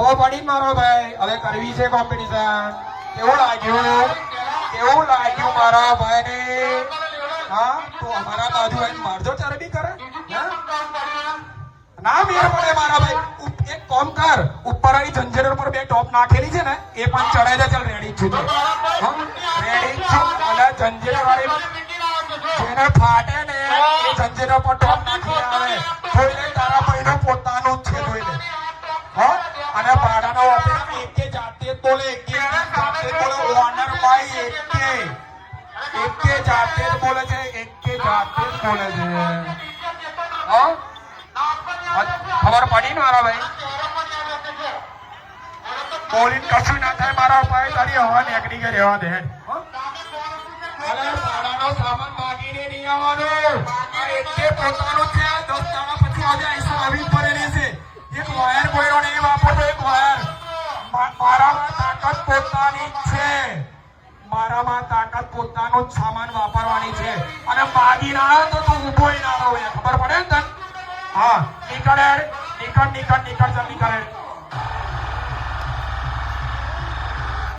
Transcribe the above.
ખબર પડી મારો ભાઈ હવે કરવી છે કોમ્પિટિશન કેવું લાગ્યું મારા ભાઈ ને હા તો અમારા બાજુ આવીને મારજો ચરબી કરે ના મેર પડે મારા ભાઈ એક કામ કર ઉપર આવી જંજેર ઉપર બે ટોપ નાખેલી છે ને એ પણ ચડાઈ દે ચાલ રેડી છું રેડી છું અને જંજેર વાળી જેને ફાટે ને એ જંજેર પર ટોપ નાખી આવે જોઈ લે તારા ભાઈનું પોતાનું જ છે જોઈ લે હા અને ભાડાનો ઓફિસ એકે જાતે જ બોલે એકે જાતે જ બોલે ઓનર ભાઈ એકે જાતે જ બોલે છે એકે જાતે જ બોલે છે હા ખબર પડી મારા ભાઈ બોલીને કશું ના થાય મારા ભાઈ તારી હવા નીકળી ગઈ રહેવા દે ભાડાનો સામાન માગીને નહીં આવવાનું એકે પોતાનું છે 10 દાડા પછી આજે આઈસા આવી પડેલી છે એક વાયર કોઈનો નહીં વાપરતો એક વાયર મારામાં તાકાત પોતાની છે મારામાં તાકાત પોતાનો જ સામાન વાપરવાની છે અને માગી ના તો તું ઊભો ના રહો ખબર પડે ને તને હા નીકળ જલ્દી કરે